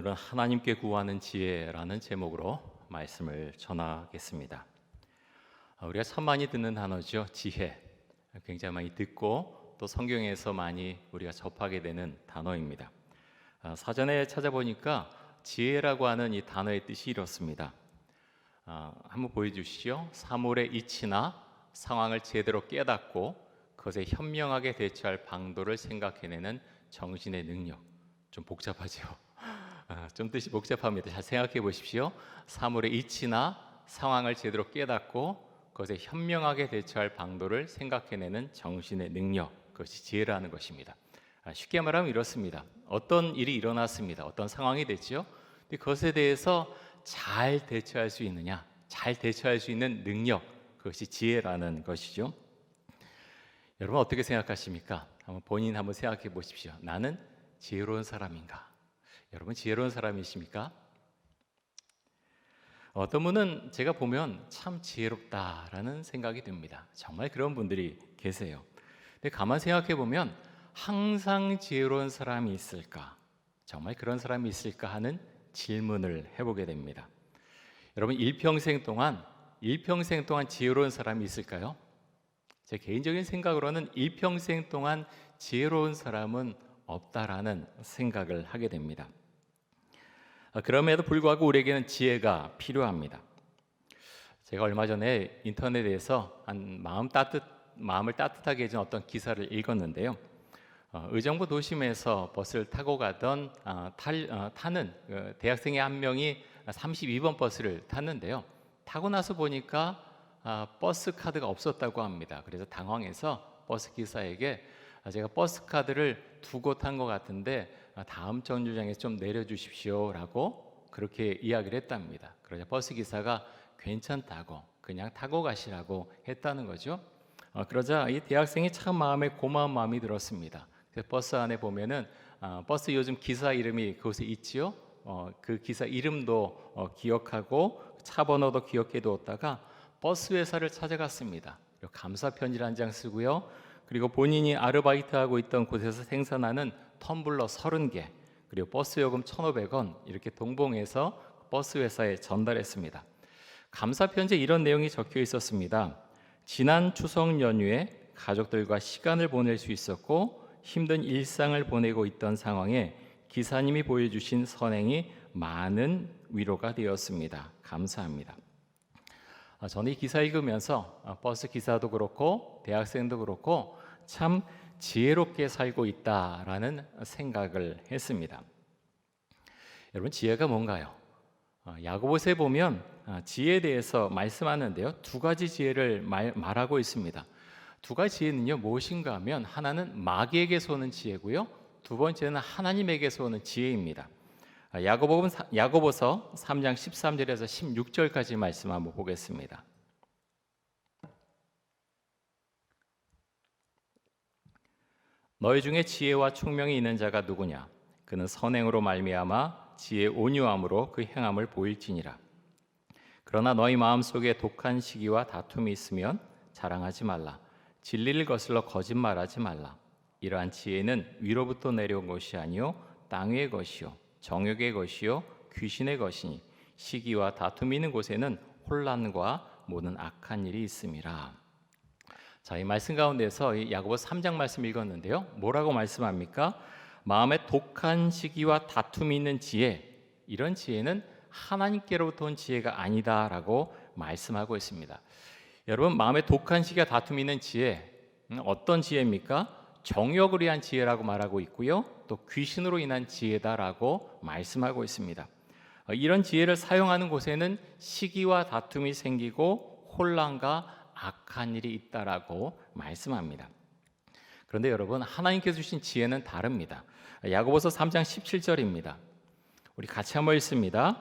오늘은 하나님께 구하는 지혜라는 제목으로 말씀을 전하겠습니다. 우리가 참 많이 듣는 단어죠. 지혜. 굉장히 많이 듣고 또 성경에서 많이 우리가 접하게 되는 단어입니다. 사전에 찾아보니까 지혜라고 하는 이 단어의 뜻이 이렇습니다. 한번 보여주시죠. 사물의 이치나 상황을 제대로 깨닫고 그것에 현명하게 대처할 방도를 생각해내는 정신의 능력. 좀 복잡하죠. 좀 뜻이 복잡합니다. 잘 생각해 보십시오. 사물의 이치나 상황을 제대로 깨닫고 그것에 현명하게 대처할 방도를 생각해내는 정신의 능력, 그것이 지혜라는 것입니다. 쉽게 말하면 이렇습니다. 어떤 일이 일어났습니다. 어떤 상황이 됐죠. 근데 그것에 대해서 잘 대처할 수 있느냐, 잘 대처할 수 있는 능력, 그것이 지혜라는 것이죠. 여러분 어떻게 생각하십니까? 본인 한번 생각해 보십시오. 나는 지혜로운 사람인가? 여러분 지혜로운 사람이십니까? 어떤 분은 제가 보면 참 지혜롭다라는 생각이 듭니다. 정말 그런 분들이 계세요. 근데 가만 생각해 보면 항상 지혜로운 사람이 있을까? 정말 그런 사람이 있을까 하는 질문을 해보게 됩니다. 여러분 일평생 동안 지혜로운 사람이 있을까요? 제 개인적인 생각으로는 일평생 동안 지혜로운 사람은 없다라는 생각을 하게 됩니다. 그럼에도 불구하고 우리에게는 지혜가 필요합니다. 제가 얼마 전에 인터넷에서 마음을 따뜻하게 해준 어떤 기사를 읽었는데요. 의정부 도심에서 버스를 타고 가던 타는 대학생의 한 명이 32번 버스를 탔는데요. 타고 나서 보니까 버스 카드가 없었다고 합니다. 그래서 당황해서 버스 기사에게 제가 버스 카드를 두고 탄 것 같은데 다음 정류장에서 좀 내려주십시오라고 그렇게 이야기를 했답니다. 그러자 버스 기사가 괜찮다고 그냥 타고 가시라고 했다는 거죠. 그러자 이 대학생이 참 마음에 고마운 마음이 들었습니다. 그래서 버스 안에 보면은 버스 요즘 기사 이름이 그곳에 있지요. 그 기사 이름도 기억하고 차 번호도 기억해 두었다가 버스 회사를 찾아갔습니다. 감사 편지를 한 장 쓰고요. 그리고 본인이 아르바이트하고 있던 곳에서 생산하는 텀블러 30개 그리고 버스 요금 1,500원 이렇게 동봉해서 버스 회사에 전달했습니다. 감사 편지에 이런 내용이 적혀 있었습니다. 지난 추석 연휴에 가족들과 시간을 보낼 수 있었고 힘든 일상을 보내고 있던 상황에 기사님이 보여주신 선행이 많은 위로가 되었습니다. 감사합니다. 저는 이 기사 읽으면서 버스 기사도 그렇고 대학생도 그렇고 참 지혜롭게 살고 있다라는 생각을 했습니다. 여러분 지혜가 뭔가요? 야고보서에 보면 지혜에 대해서 말씀하는데요. 두 가지 지혜를 말하고 있습니다. 두 가지 지혜는요 무엇인가 하면 하나는 마귀에게서 오는 지혜고요. 두 번째는 하나님에게서 오는 지혜입니다. 야고보서 3장 13절에서 16절까지 말씀 한번 보겠습니다. 너희 중에 지혜와 총명이 있는 자가 누구냐? 그는 선행으로 말미암아 지혜 온유함으로 그 행함을 보일지니라. 그러나 너희 마음속에 독한 시기와 다툼이 있으면 자랑하지 말라. 진리를 거슬러 거짓말하지 말라. 이러한 지혜는 위로부터 내려온 것이 아니요 땅 위의 것이요 정욕의 것이요 귀신의 것이니 시기와 다툼이 있는 곳에는 혼란과 모든 악한 일이 있음이라. 자, 이 말씀 가운데서 이 야고보 3장 말씀 읽었는데요. 뭐라고 말씀합니까? 마음에 독한 시기와 다툼이 있는 지혜, 이런 지혜는 하나님께로부터 온 지혜가 아니다라고 말씀하고 있습니다. 여러분 마음에 독한 시기와 다툼이 있는 지혜, 어떤 지혜입니까? 정욕을 위한 지혜라고 말하고 있고요. 또 귀신으로 인한 지혜다라고 말씀하고 있습니다. 이런 지혜를 사용하는 곳에는 시기와 다툼이 생기고 혼란과 악한 일이 있다라고 말씀합니다. 그런데 여러분 하나님께서 주신 지혜는 다릅니다. 야고보서 3장 17절입니다. 우리 같이 한번 읽습니다.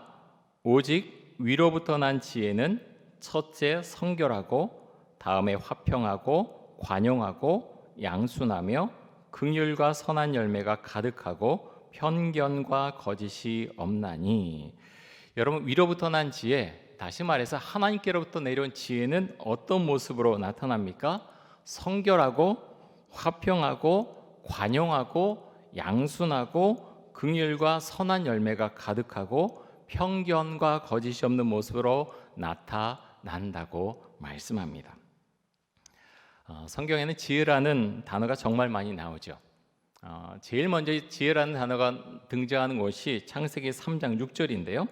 오직 위로부터 난 지혜는 첫째 성결하고 다음에 화평하고 관용하고 양순하며 긍휼과 선한 열매가 가득하고 편견과 거짓이 없나니. 여러분 위로부터 난 지혜, 다시 말해서 하나님께로부터 내려온 지혜는 어떤 모습으로 나타납니까? 성결하고 화평하고 관용하고 양순하고 긍휼과 선한 열매가 가득하고 편견과 거짓이 없는 모습으로 나타난다고 말씀합니다. 성경에는 지혜라는 단어가 정말 많이 나오죠. 제일 먼저 지혜라는 단어가 등장하는 곳이 창세기 3장 6절인데요.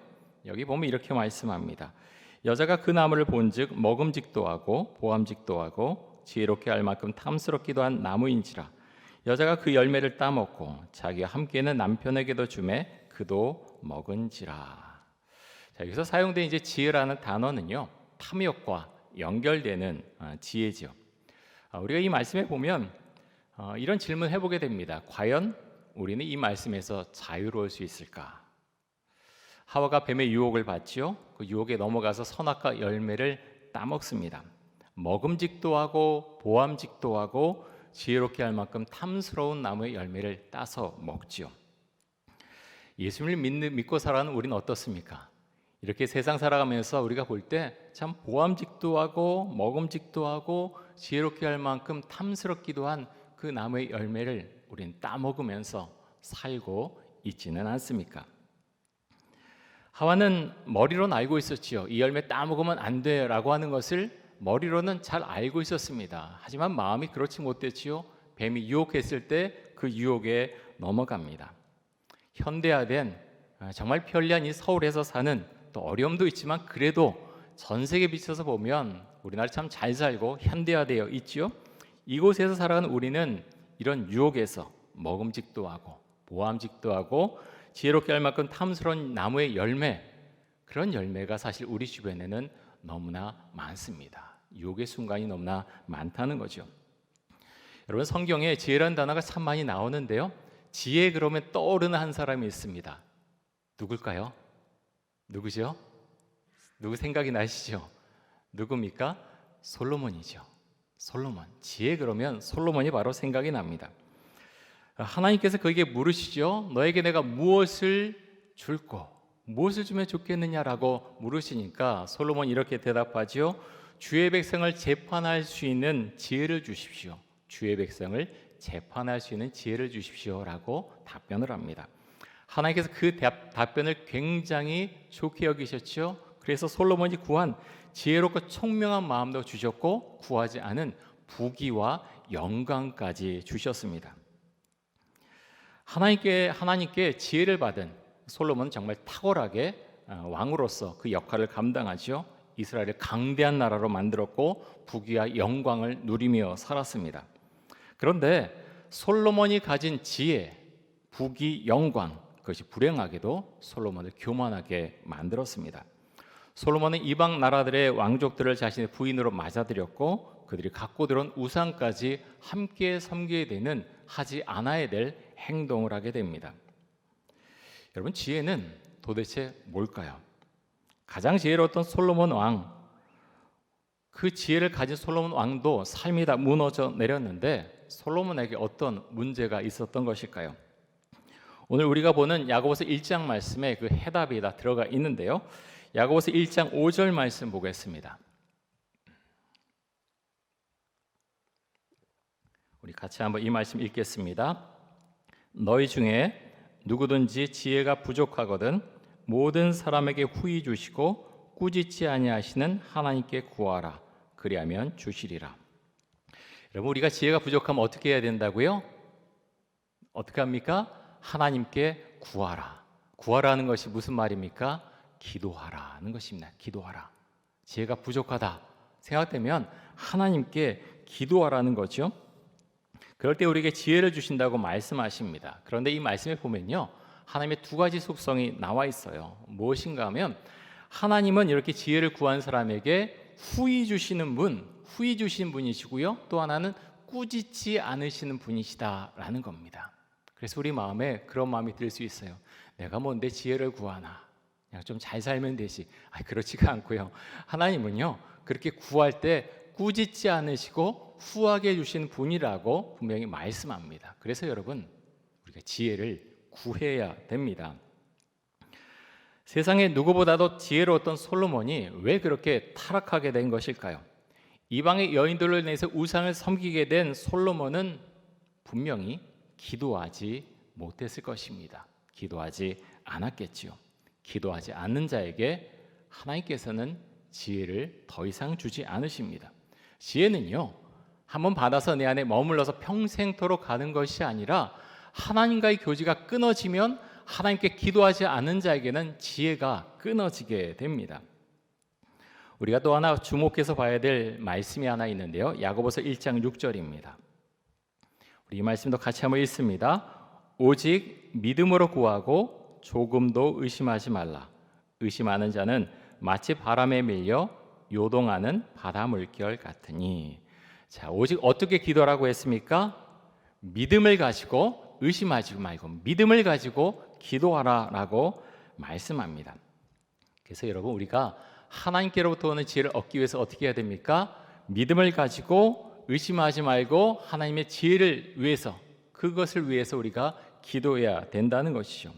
여기 보면 이렇게 말씀합니다. 여자가 그 나무를 본즉 먹음직도 하고 보암직도 하고 지혜롭게 할 만큼 탐스럽기도 한 나무인지라. 여자가 그 열매를 따먹고 자기와 함께 있는 남편에게도 주매 그도 먹은지라. 자, 여기서 사용된 이제 지혜라는 단어는요, 탐욕과 연결되는 지혜죠. 우리가 이 말씀에 보면 이런 질문 해보게 됩니다. 과연 우리는 이 말씀에서 자유로울 수 있을까? 하와가 뱀의 유혹을 받지요. 그 유혹에 넘어가서 선악과 열매를 따먹습니다. 먹음직도 하고 보암직도 하고 지혜롭게 할 만큼 탐스러운 나무의 열매를 따서 먹지요. 예수님을 믿고 살아가는 우리는 어떻습니까? 이렇게 세상 살아가면서 우리가 볼 때 참 보암직도 하고 먹음직도 하고 지혜롭게 할 만큼 탐스럽기도 한 그 나무의 열매를 우리는 따먹으면서 살고 있지는 않습니까? 하와는 머리로는 알고 있었지요. 이 열매 따먹으면 안 돼라고 하는 것을 머리로는 잘 알고 있었습니다. 하지만 마음이 그렇지 못했지요. 뱀이 유혹했을 때 그 유혹에 넘어갑니다. 현대화된 정말 편리한 이 서울에서 사는, 또 어려움도 있지만 그래도 전 세계 비춰서 보면 우리나라 참 잘 살고 현대화되어 있지요. 이곳에서 살아가는 우리는 이런 유혹에서 먹음직도 하고 보암직도 하고 지혜롭게 할 만큼 탐스러운 나무의 열매, 그런 열매가 사실 우리 주변에는 너무나 많습니다. 유혹의 순간이 너무나 많다는 거죠. 여러분, 성경에 지혜라는 단어가 참 많이 나오는데요, 지혜 그러면 떠오르는 한 사람이 있습니다. 누굴까요? 누구죠? 누구 생각이 나시죠? 누굽니까? 솔로몬이죠. 솔로몬. 지혜 그러면 솔로몬이 바로 생각이 납니다. 하나님께서 그에게 물으시죠. 너에게 내가 무엇을 줄꼬? 무엇을 주면 좋겠느냐라고 물으시니까 솔로몬이 이렇게 대답하지요. 주의 백성을 재판할 수 있는 지혜를 주십시오. 주의 백성을 재판할 수 있는 지혜를 주십시오라고 답변을 합니다. 하나님께서 그 답변을 굉장히 좋게 여기셨죠. 그래서 솔로몬이 구한 지혜롭고 총명한 마음도 주셨고 구하지 않은 부귀와 영광까지 주셨습니다. 하나님께 지혜를 받은 솔로몬은 정말 탁월하게 왕으로서 그 역할을 감당하죠. 이스라엘을 강대한 나라로 만들었고 부귀와 영광을 누리며 살았습니다. 그런데 솔로몬이 가진 지혜, 부귀, 영광, 그것이 불행하게도 솔로몬을 교만하게 만들었습니다. 솔로몬은 이방 나라들의 왕족들을 자신의 부인으로 맞아들였고 그들이 갖고 들어온 우상까지 함께 섬기게 되는, 하지 않아야 될 행동을 하게 됩니다. 여러분, 지혜는 도대체 뭘까요? 가장 지혜로웠던 솔로몬 왕, 그 지혜를 가진 솔로몬 왕도 삶이 다 무너져 내렸는데 솔로몬에게 어떤 문제가 있었던 것일까요? 오늘 우리가 보는 야고보서 1장 말씀에 그 해답이 다 들어가 있는데요. 야고보서 1장 5절 말씀 보겠습니다. 우리 같이 한번 이 말씀 읽겠습니다. 너희 중에 누구든지 지혜가 부족하거든 모든 사람에게 후히 주시고 꾸짖지 아니하시는 하나님께 구하라. 그리하면 주시리라. 여러분, 우리가 지혜가 부족하면 어떻게 해야 된다고요? 어떻게 합니까? 하나님께 구하라. 구하라는 것이 무슨 말입니까? 기도하라는 것입니다. 기도하라. 지혜가 부족하다 생각되면 하나님께 기도하라는 거죠. 그럴 때 우리에게 지혜를 주신다고 말씀하십니다. 그런데 이 말씀에 보면요, 하나님의 두 가지 속성이 나와 있어요. 무엇인가 하면 하나님은 이렇게 지혜를 구한 사람에게 후히 주시는 분이시고요, 또 하나는 꾸짖지 않으시는 분이시다라는 겁니다. 그래서 우리 마음에 그런 마음이 들 수 있어요. 내가 뭔데 지혜를 구하나, 그냥 좀 잘 살면 되지. 그렇지가 않고요, 하나님은요 그렇게 구할 때 꾸짖지 않으시고 후하게 주신 분이라고 분명히 말씀합니다. 그래서 여러분, 우리가 지혜를 구해야 됩니다. 세상에 누구보다도 지혜로웠던 솔로몬이 왜 그렇게 타락하게 된 것일까요? 이방의 여인들로 인해서 우상을 섬기게 된 솔로몬은 분명히 기도하지 못했을 것입니다. 기도하지 않았겠지요. 기도하지 않는 자에게 하나님께서는 지혜를 더 이상 주지 않으십니다. 지혜는요, 한번 받아서 내 안에 머물러서 평생토록 가는 것이 아니라 하나님과의 교제가 끊어지면 하나님께 기도하지 않는 자에게는 지혜가 끊어지게 됩니다. 우리가 또 하나 주목해서 봐야 될 말씀이 하나 있는데요. 야고보서 1장 6절입니다. 우리 이 말씀도 같이 한번 읽습니다. 오직 믿음으로 구하고 조금도 의심하지 말라. 의심하는 자는 마치 바람에 밀려 요동하는 바다 물결 같으니. 자, 오직 어떻게 기도라고 했습니까? 믿음을 가지고, 의심하지 말고 믿음을 가지고 기도하라라고 말씀합니다. 그래서 여러분, 우리가 하나님께로부터 오는 지혜를 얻기 위해서 어떻게 해야 됩니까? 믿음을 가지고 의심하지 말고 하나님의 지혜를 위해서, 그것을 위해서 우리가 기도해야 된다는 것이죠.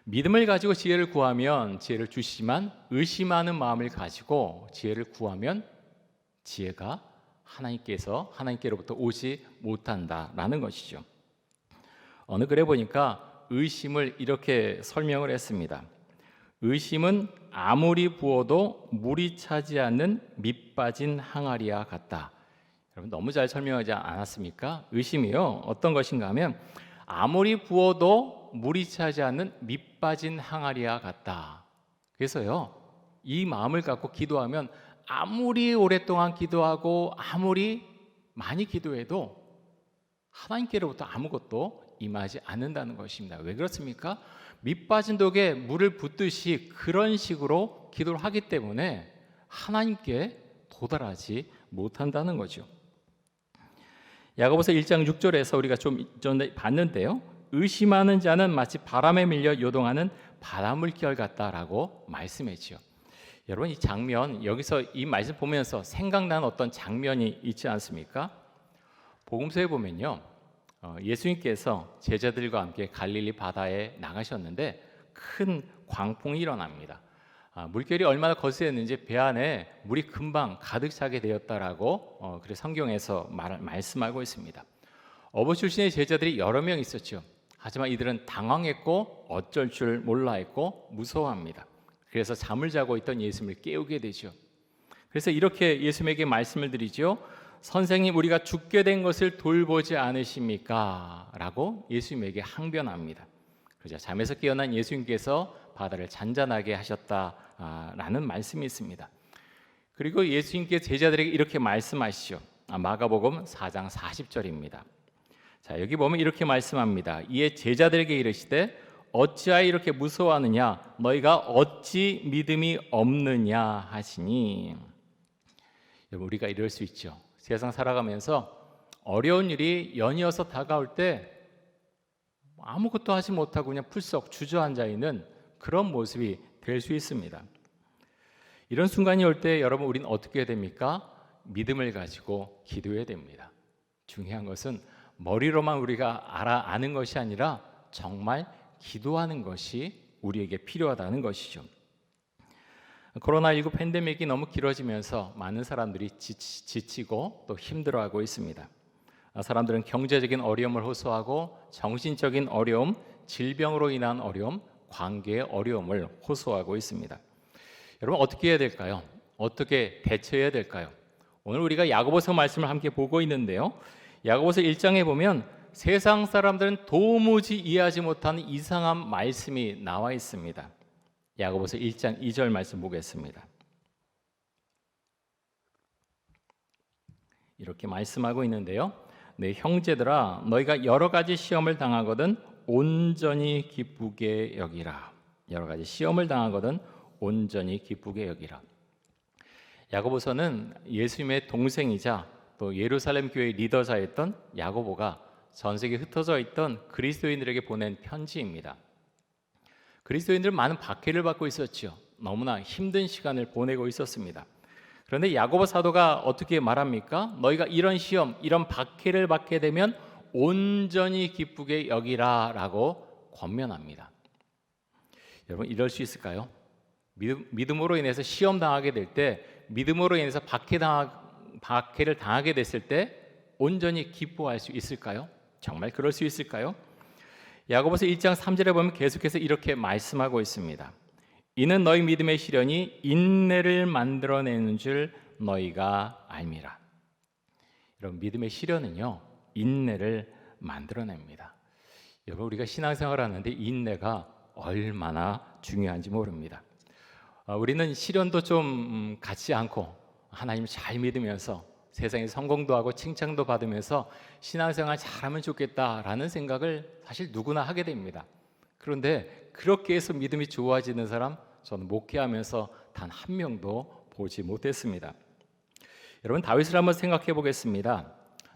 믿음을 가지고 지혜를 구하면 지혜를 주시지만, 의심하는 마음을 가지고 지혜를 구하면 지혜가 하나님께로부터 오지 못한다라는 것이죠. 어느 글에 보니까 의심을 이렇게 설명을 했습니다. 의심은 아무리 부어도 물이 차지 않는 밑 빠진 항아리와 같다. 여러분, 너무 잘 설명하지 않았습니까? 의심이요, 어떤 것인가 하면 아무리 부어도 물이 차지 않는 밑 빠진 항아리와 같다. 그래서요, 이 마음을 갖고 기도하면 아무리 오랫동안 기도하고 아무리 많이 기도해도 하나님께로부터 아무것도 임하지 않는다는 것입니다. 왜 그렇습니까? 밑 빠진 독에 물을 붓듯이 그런 식으로 기도를 하기 때문에 하나님께 도달하지 못한다는 거죠. 야고보서 1장 6절에서 우리가 좀 전에 봤는데요. 의심하는 자는 마치 바람에 밀려 요동하는 바닷물결 같다라고 말씀했죠. 여러분, 이 장면, 여기서 이 말씀 보면서 생각나는 어떤 장면이 있지 않습니까? 복음서에 보면요, 예수님께서 제자들과 함께 갈릴리 바다에 나가셨는데 큰 광풍이 일어납니다. 물결이 얼마나 거세었는지 배 안에 물이 금방 가득 차게 되었다라고 그래서 성경에서 말씀하고 있습니다. 어부 출신의 제자들이 여러 명 있었죠. 하지만 이들은 당황했고 어쩔 줄 몰라 했고 무서워합니다. 그래서 잠을 자고 있던 예수님을 깨우게 되죠. 그래서 이렇게 예수님에게 말씀을 드리죠. 선생님, 우리가 죽게 된 것을 돌보지 않으십니까? 라고 예수님에게 항변합니다. 그러자 잠에서 깨어난 예수님께서 바다를 잔잔하게 하셨다라는 말씀이 있습니다. 그리고 예수님께서 제자들에게 이렇게 말씀하시죠. 마가복음 4장 40절입니다. 자, 여기 보면 이렇게 말씀합니다. 이에 제자들에게 이르시되 어찌하여 이렇게 무서워하느냐? 너희가 어찌 믿음이 없느냐 하시니. 여러분, 우리가 이럴 수 있죠. 세상 살아가면서 어려운 일이 연이어서 다가올 때 아무것도 하지 못하고 그냥 풀썩 주저앉아 있는 그런 모습이 될 수 있습니다. 이런 순간이 올 때 여러분, 우리는 어떻게 해야 됩니까? 믿음을 가지고 기도해야 됩니다. 중요한 것은 머리로만 우리가 아는 것이 아니라 정말 기도하는 것이 우리에게 필요하다는 것이죠. 코로나19 팬데믹이 너무 길어지면서 많은 사람들이 지치고 또 힘들어하고 있습니다. 사람들은 경제적인 어려움을 호소하고 정신적인 어려움, 질병으로 인한 어려움, 관계의 어려움을 호소하고 있습니다. 여러분, 어떻게 해야 될까요? 어떻게 대처해야 될까요? 오늘 우리가 야고보서 말씀을 함께 보고 있는데요. 야고보서 1장에 보면 세상 사람들은 도무지 이해하지 못하는 이상한 말씀이 나와 있습니다. 야고보서 1장 2절 말씀 보겠습니다. 이렇게 말씀하고 있는데요. 내 형제들아, 너희가 여러 가지 시험을 당하거든 온전히 기쁘게 여기라. 여러 가지 시험을 당하거든 온전히 기쁘게 여기라. 야고보서는 예수님의 동생이자 또 예루살렘 교회의 리더자였던 야고보가 전 세계에 흩어져 있던 그리스도인들에게 보낸 편지입니다. 그리스도인들은 많은 박해를 받고 있었죠. 너무나 힘든 시간을 보내고 있었습니다. 그런데 야고보 사도가 어떻게 말합니까? 너희가 이런 시험, 이런 박해를 받게 되면 온전히 기쁘게 여기라 라고 권면합니다. 여러분, 이럴 수 있을까요? 믿음으로 인해서 시험 당하게 될 때, 믿음으로 인해서 박해를 당하게 됐을 때 온전히 기뻐할 수 있을까요? 정말 그럴 수 있을까요? 야고보서 1장 3절에 보면 계속해서 이렇게 말씀하고 있습니다. 이는 너희 믿음의 시련이 인내를 만들어내는 줄 너희가 알미라. 여러분, 믿음의 시련은요, 인내를 만들어냅니다. 여러분, 우리가 신앙생활을 하는데 인내가 얼마나 중요한지 모릅니다. 우리는 시련도 좀 갖지 않고 하나님을 잘 믿으면서 세상에 성공도 하고 칭찬도 받으면서 신앙생활 잘하면 좋겠다라는 생각을 사실 누구나 하게 됩니다. 그런데 그렇게 해서 믿음이 좋아지는 사람, 저는 목회하면서 단 한 명도 보지 못했습니다. 여러분, 다윗을 한번 생각해 보겠습니다.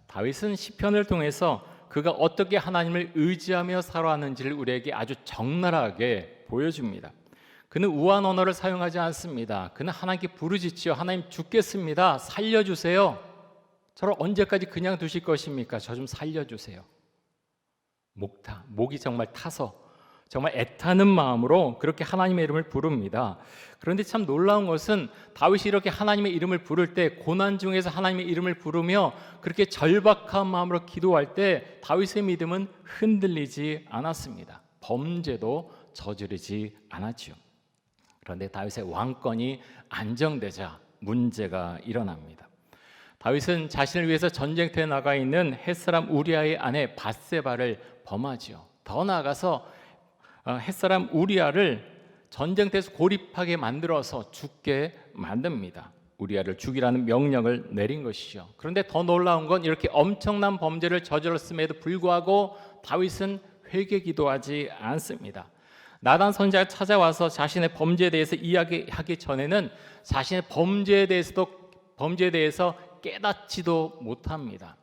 다윗은 시편을 통해서 그가 어떻게 하나님을 의지하며 살아왔는지를 우리에게 아주 적나라하게 보여줍니다. 그는 우한 언어를 사용하지 않습니다. 그는 하나님께 부르짖지요. 하나님, 죽겠습니다. 살려주세요. 저를 언제까지 그냥 두실 것입니까? 저 좀 살려주세요. 목이 정말 타서 정말 애타는 마음으로 그렇게 하나님의 이름을 부릅니다. 그런데 참 놀라운 것은 다윗이 이렇게 하나님의 이름을 부를 때, 고난 중에서 하나님의 이름을 부르며 그렇게 절박한 마음으로 기도할 때 다윗의 믿음은 흔들리지 않았습니다. 범죄도 저지르지 않았죠. 그런데 다윗의 왕권이 안정되자 문제가 일어납니다. 다윗은 자신을 위해서 전쟁터에 나가 있는 햇사람 우리아의 아내 밧세바를 범하지요. 더 나아가서 햇사람 우리아를 전쟁터에서 고립하게 만들어서 죽게 만듭니다. 우리아를 죽이라는 명령을 내린 것이죠. 그런데 더 놀라운 건 이렇게 엄청난 범죄를 저질렀음에도 불구하고 다윗은 회개 기도하지 않습니다. 나단 선지자가 찾아와서 자신의 범죄에 대해서 이야기하기 전에는 자신의 범죄에 대해서 깨닫지도 못합니다.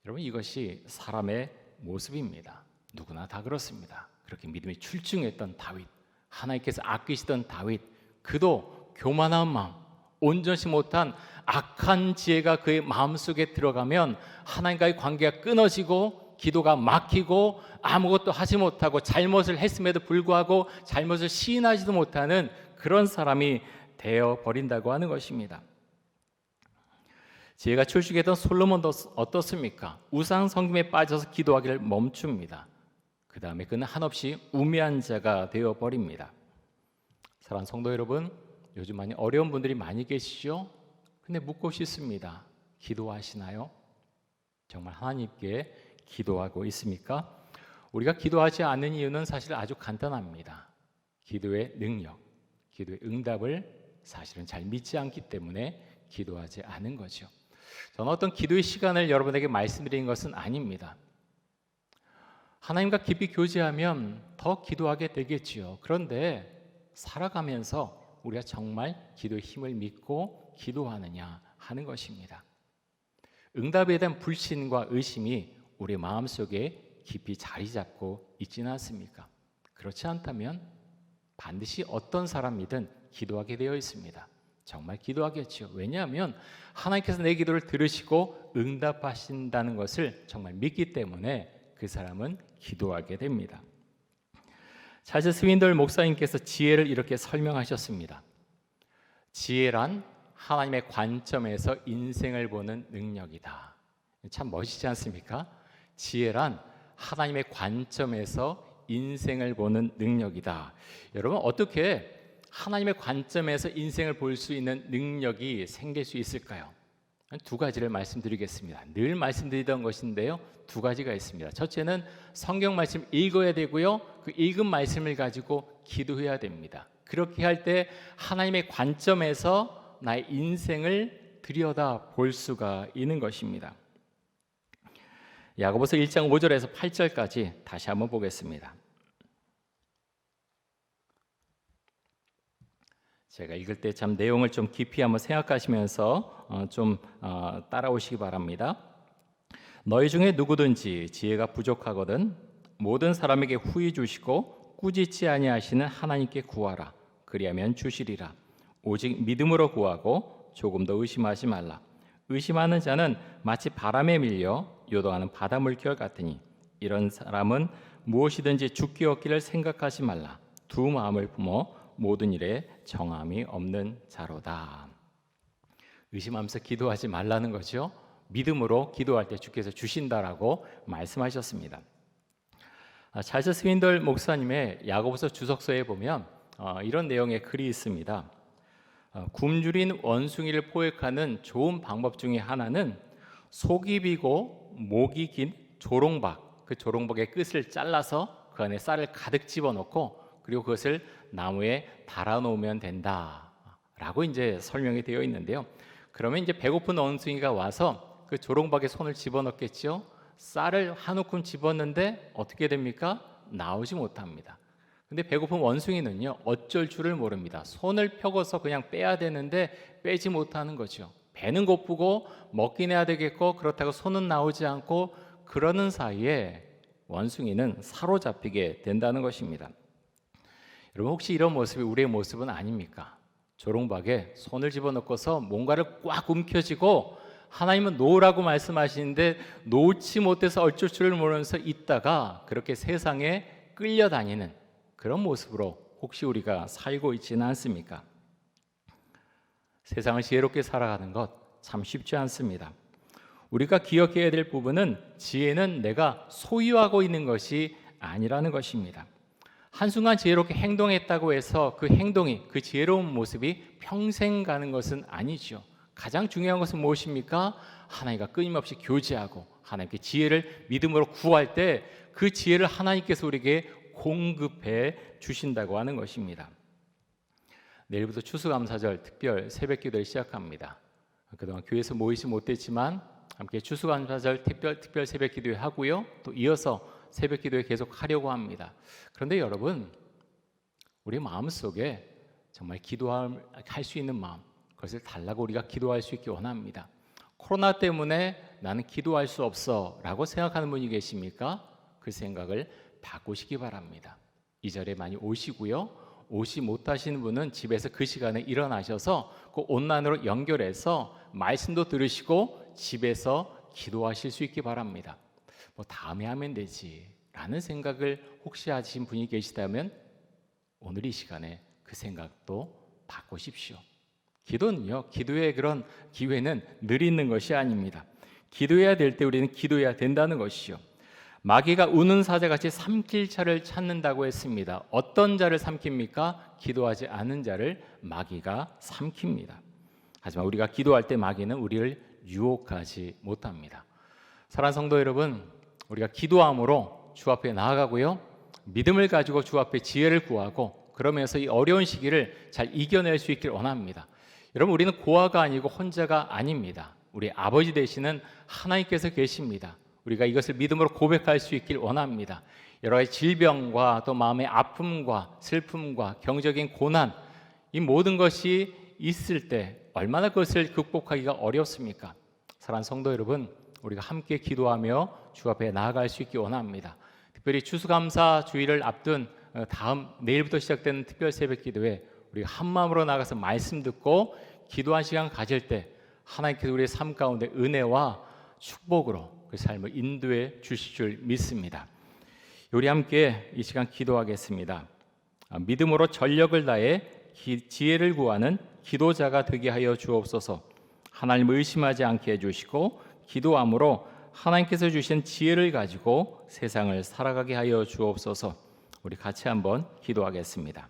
여러분, 이것이 사람의 모습입니다. 누구나 다 그렇습니다. 그렇게 믿음이 출중했던 다윗, 하나님께서 아끼시던 다윗, 그도 교만한 마음, 온전치 못한 악한 지혜가 그의 마음속에 들어가면 하나님과의 관계가 끊어지고 기도가 막히고 아무것도 하지 못하고 잘못을 했음에도 불구하고 잘못을 시인하지도 못하는 그런 사람이 되어버린다고 하는 것입니다. 지혜가 출중했던 솔로몬도 어떻습니까? 우상 섬김에 빠져서 기도하기를 멈춥니다. 그 다음에 그는 한없이 우매한 자가 되어버립니다. 사랑하는 성도 여러분, 요즘 많이 어려운 분들이 많이 계시죠? 근데 묻고 싶습니다. 기도하시나요? 정말 하나님께 기도하고 있습니까? 우리가 기도하지 않는 이유는 사실 아주 간단합니다. 기도의 능력, 기도의 응답을 사실은 잘 믿지 않기 때문에 기도하지 않은 거죠. 저는 어떤 기도의 시간을 여러분에게 말씀드린 것은 아닙니다. 하나님과 깊이 교제하면 더 기도하게 되겠지요. 그런데 살아가면서 우리가 정말 기도의 힘을 믿고 기도하느냐 하는 것입니다. 응답에 대한 불신과 의심이 우리 마음속에 깊이 자리 잡고 있지는 않습니까? 그렇지 않다면 반드시 어떤 사람이든 기도하게 되어 있습니다. 정말 기도하겠죠. 왜냐하면 하나님께서 내 기도를 들으시고 응답하신다는 것을 정말 믿기 때문에 그 사람은 기도하게 됩니다. 찰스 스윈돌 목사님께서 지혜를 이렇게 설명하셨습니다. 지혜란 하나님의 관점에서 인생을 보는 능력이다. 참 멋있지 않습니까? 지혜란 하나님의 관점에서 인생을 보는 능력이다. 여러분, 어떻게 하나님의 관점에서 인생을 볼 수 있는 능력이 생길 수 있을까요? 두 가지를 말씀드리겠습니다. 늘 말씀드리던 것인데요, 두 가지가 있습니다. 첫째는 성경 말씀 읽어야 되고요, 그 읽은 말씀을 가지고 기도해야 됩니다. 그렇게 할 때 하나님의 관점에서 나의 인생을 들여다 볼 수가 있는 것입니다. 야고보서 1장 5절에서 8절까지 다시 한번 보겠습니다. 제가 읽을 때 참 내용을 좀 깊이 한번 생각하시면서 따라오시기 바랍니다. 너희 중에 누구든지 지혜가 부족하거든 모든 사람에게 후히 주시고 꾸짖지 아니하시는 하나님께 구하라. 그리하면 주시리라. 오직 믿음으로 구하고 조금도 의심하지 말라. 의심하는 자는 마치 바람에 밀려 요동하는 바다 물결 같으니 이런 사람은 무엇이든지 죽기 얻기를 생각하지 말라. 두 마음을 품어 모든 일에 정함이 없는 자로다. 의심하면서 기도하지 말라는 거죠. 믿음으로 기도할 때 주께서 주신다라고 말씀하셨습니다. 찰스 스윈덜 목사님의 야고보서 주석서에 보면 이런 내용의 글이 있습니다. 굶주린 원숭이를 포획하는 좋은 방법 중에 하나는 속이 비고 목이 긴 조롱박, 그 조롱박의 끝을 잘라서 그 안에 쌀을 가득 집어넣고 그리고 그것을 나무에 달아놓으면 된다라고 이제 설명이 되어 있는데요. 그러면 이제 배고픈 원숭이가 와서 그 조롱박에 손을 집어넣겠죠. 쌀을 한 움큼 집었는데 어떻게 됩니까? 나오지 못합니다. 근데 배고픈 원숭이는요, 어쩔 줄을 모릅니다. 손을 펴고서 그냥 빼야 되는데 빼지 못하는 거죠. 배는 고프고 먹긴 해야 되겠고 그렇다고 손은 나오지 않고 그러는 사이에 원숭이는 사로잡히게 된다는 것입니다. 여러분, 혹시 이런 모습이 우리의 모습은 아닙니까? 조롱박에 손을 집어넣고서 뭔가를 꽉 움켜쥐고 하나님은 놓으라고 말씀하시는데 놓지 못해서 어쩔 줄을 모르면서 있다가 그렇게 세상에 끌려다니는 그런 모습으로 혹시 우리가 살고 있지는 않습니까? 세상을 지혜롭게 살아가는 것 참 쉽지 않습니다. 우리가 기억해야 될 부분은 지혜는 내가 소유하고 있는 것이 아니라는 것입니다. 한순간 지혜롭게 행동했다고 해서 그 행동이, 그 지혜로운 모습이 평생 가는 것은 아니죠. 가장 중요한 것은 무엇입니까? 하나님과 끊임없이 교제하고 하나님께 지혜를 믿음으로 구할 때 그 지혜를 하나님께서 우리에게 공급해 주신다고 하는 것입니다. 내일부터 추수감사절 특별 새벽기도를 시작합니다. 그동안 교회에서 모이지 못했지만 함께 추수감사절 특별 새벽기도회 하고요. 또 이어서 새벽기도회 계속 하려고 합니다. 그런데 여러분, 우리 마음속에 정말 기도할 수 있는 마음, 그것을 달라고 우리가 기도할 수 있기 원합니다. 코로나 때문에 나는 기도할 수 없어 라고 생각하는 분이 계십니까? 그 생각을 바꾸시기 바랍니다. 이 자리에 많이 오시고요. 오시 못하시는 분은 집에서 그 시간에 일어나셔서 그 온라인으로 연결해서 말씀도 들으시고 집에서 기도하실 수 있기 바랍니다. 뭐 다음에 하면 되지 라는 생각을 혹시 하신 분이 계시다면 오늘 이 시간에 그 생각도 바꾸십시오. 기도는요, 기도의 그런 기회는 늘 있는 것이 아닙니다. 기도해야 될 때 우리는 기도해야 된다는 것이요. 마귀가 우는 사자같이 삼킬 자를 찾는다고 했습니다. 어떤 자를 삼킵니까? 기도하지 않은 자를 마귀가 삼킵니다. 하지만 우리가 기도할 때 마귀는 우리를 유혹하지 못합니다. 사랑하는 성도 여러분, 우리가 기도함으로 주 앞에 나아가고요, 믿음을 가지고 주 앞에 지혜를 구하고 그러면서 이 어려운 시기를 잘 이겨낼 수 있길 원합니다. 여러분, 우리는 고아가 아니고 혼자가 아닙니다. 우리 아버지 되시는 하나님께서 계십니다. 우리가 이것을 믿음으로 고백할 수 있길 원합니다. 여러 가지 질병과 또 마음의 아픔과 슬픔과 경제적인 고난, 이 모든 것이 있을 때 얼마나 그것을 극복하기가 어렵습니까? 사랑하는 성도 여러분, 우리가 함께 기도하며 주 앞에 나아갈 수 있기 원합니다. 특별히 추수감사 주일을 앞둔 다음 내일부터 시작되는 특별 새벽 기도에 우리가 한 마음으로 나가서 말씀 듣고 기도한 시간 가질 때 하나님께서 우리의 삶 가운데 은혜와 축복으로 그 삶을 인도해 주실 줄 믿습니다. 우리 함께 이 시간 기도하겠습니다. 믿음으로 전력을 다해 지혜를 구하는 기도자가 되게 하여 주옵소서. 하나님을 의심하지 않게 해주시고 기도함으로 하나님께서 주신 지혜를 가지고 세상을 살아가게 하여 주옵소서. 우리 같이 한번 기도하겠습니다.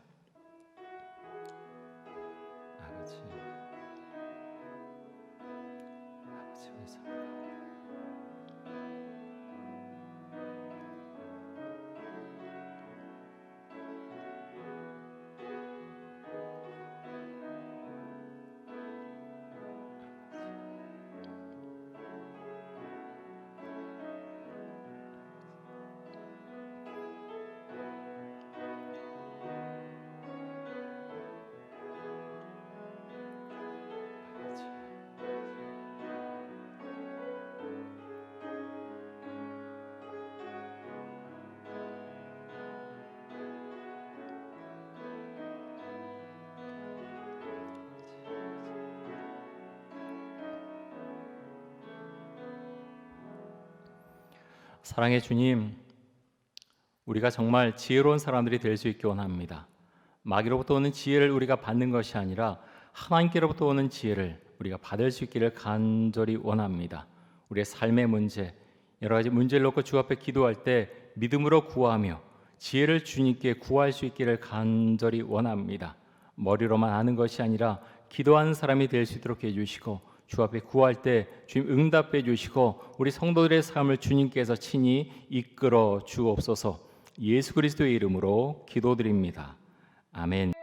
사랑의 주님, 우리가 정말 지혜로운 사람들이 될 수 있기 원합니다. 마귀로부터 오는 지혜를 우리가 받는 것이 아니라 하나님께로부터 오는 지혜를 우리가 받을 수 있기를 간절히 원합니다. 우리의 삶의 문제, 여러 가지 문제를 놓고 주 앞에 기도할 때 믿음으로 구하며 지혜를 주님께 구할 수 있기를 간절히 원합니다. 머리로만 아는 것이 아니라 기도하는 사람이 될 수 있도록 해주시고 주 앞에 구할 때 주님 응답해 주시고 우리 성도들의 삶을 주님께서 친히 이끌어 주옵소서. 예수 그리스도의 이름으로 기도드립니다. 아멘.